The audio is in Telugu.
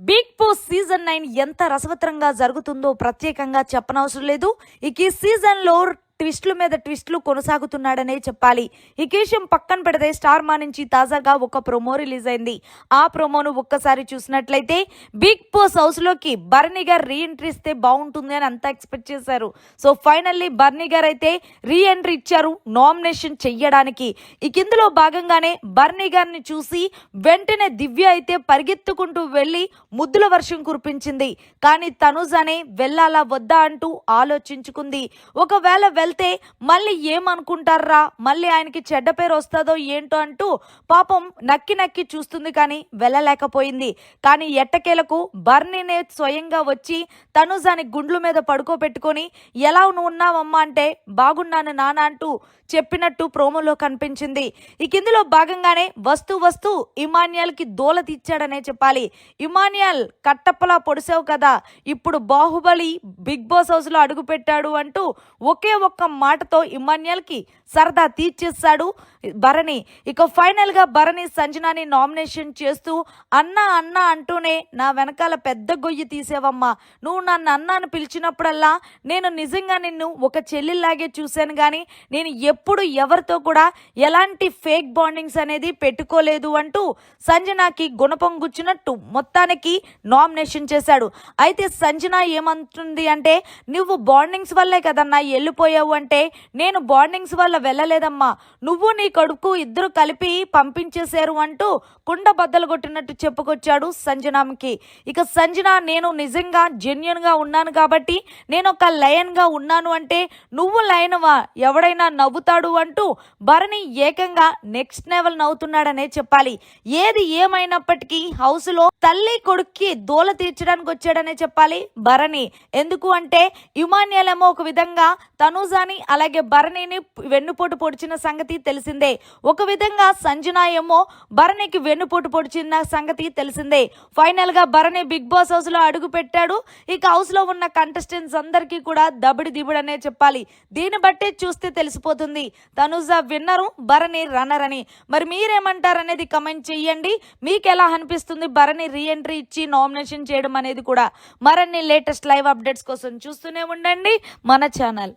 బిగ్ బాస్ సీజన్ 9 ఎంత రసవత్తరంగా జరుగుతుందో ప్రత్యేకంగా చెప్పనవసరం లేదు. ఇక ఈ సీజన్లో ట్విస్టుల మీద ట్విస్టులు కొనసాగుతున్నాడనే చెప్పాలి. ఈ విషయం పక్కన పెడితే స్టార్ మా నుంచి తాజాగా ఒక ప్రోమో రిలీజ్ అయింది. ఆ ప్రోమోను ఒక్కసారి చూసినట్లయితే బిగ్ బాస్ హౌస్లోకి బర్నీ గారు రీ ఎంట్రీ ఇస్తే బాగుంటుంది అని అంతా ఎక్స్పెక్ట్ చేశారు. సో ఫైనల్లీ బర్నీ గారు అయితే రీ ఎంట్రీ ఇచ్చారు నామినేషన్ చెయ్యడానికి. ఇక ఇందులో భాగంగానే బర్నీ గారిని చూసి వెంటనే దివ్య అయితే పరిగెత్తుకుంటూ వెళ్ళి ముద్దుల వర్షం కురిపించింది. కానీ తనుజానే వెళ్ళాలా వద్దా అంటూ ఆలోచించుకుంది. ఒకవేళ వెళ్తే మళ్ళీ ఏమనుకుంటారా, మళ్ళీ ఆయనకి చెడ్డ పేరు వస్తుందో ఏంటో అంటూ పాపం నక్కి నక్కి చూస్తుంది కానీ వెళ్ళలేకపోయింది. కానీ ఎట్టకేలకు బర్నీనే స్వయంగా వచ్చి తనుజాని గుండ్ల మీద పడుకోబెట్టుకొని ఎలా నువ్వు ఉన్నావమ్మా అంటే బాగున్నాను నాన్న అంటూ చెప్పినట్టు ప్రోమోలో కనిపించింది. ఇక ఇందులో భాగంగానే వస్తూ ఇమాన్యుయల్కి దోల తీర్చాడనే చెప్పాలి. ఇమాన్యుయల్ కట్టప్పలా పొడిసావు కదా, ఇప్పుడు బాహుబలి బిగ్ బాస్ హౌస్ లో అడుగు పెట్టాడు అంటూ ఒకే ఒక్క మాటతో ఇమాన్యుయల్కి సరదా తీర్చేశాడు భరణి. ఇక ఫైనల్ గా భరణి సంజనాని నామినేషన్ చేస్తూ అన్నా అన్నా అంటూనే నా వెనకాల పెద్ద గొయ్యి తీసేవమ్మా, నువ్వు నన్ను అన్నాను పిలిచినప్పుడల్లా నేను నిజంగా నిన్ను ఒక చెల్లిలాగే చూశాను కానీ నేను ఎప్పుడు ఎవరితో కూడా ఎలాంటి ఫేక్ బాండింగ్స్ అనేది పెట్టుకోలేదు అంటూ సంజనాకి గుణపం గుచ్చినట్టు మొత్తానికి నామినేషన్ చేశాడు. అయితే సంజన ఏమంటుంది అంటే నువ్వు బాండింగ్స్ వల్లే కదన్నా వెళ్ళిపోయావు అంటే నేను బాండింగ్స్ వల్ల వెళ్ళలేదమ్మా, నువ్వు నీ కొడుకు ఇద్దరు కలిపి పంపించేశారు అంటూ కుండ బద్దలు కొట్టినట్టు చెప్పుకొచ్చాడు సంజనాకి. ఇక సంజన నేను నిజంగా జెన్యున్ గా ఉన్నాను కాబట్టి నేను ఒక లయన్ గా ఉన్నాను అంటే నువ్వు లయన్వా ఎవడైనా నవ్వుతాడు అంటూ భరణి ఏకంగా నెక్స్ట్ లెవెల్ నవ్వుతున్నాడనే చెప్పాలి. ఏది ఏమైనప్పటికీ హౌస్ లో తల్లి కొడుక్కి దోల తీర్చడానికి వచ్చాడనే చెప్పాలి భరణి. ఎందుకు అంటే ఇమాన్యుయల్ ఏమో ఒక విధంగా తనూజాని అలాగే భరణిని వెన్నుపోటు పొడిచిన సంగతి తెలిసిందే, ఒక విధంగా సంజన ఏమో భరణికి వెన్నుపోటు పొడిచిన సంగతి తెలిసిందే. ఫైనల్ గా భరణి బిగ్ బాస్ హౌస్ లో అడుగు పెట్టాడు. ఇక హౌస్ లో ఉన్న కంటెస్టెంట్స్ అందరికీ కూడా దబిడి దిబుడనే చెప్పాలి. దీన్ని బట్టే చూస్తే తెలిసిపోతుంది తనుజ విన్నరు భరణి రన్నర్ అని. మరి మీరేమంటారనేది కమెంట్ చెయ్యండి. మీకు ఎలా అనిపిస్తుంది భరణి రీ ఎంట్రీ ఇచ్చి నామినేషన్ చేయడం అనేది కూడా. మరిన్ని లేటెస్ట్ లైవ్ అప్డేట్స్ కోసం చూస్తూనే ఉండండి మన ఛానల్.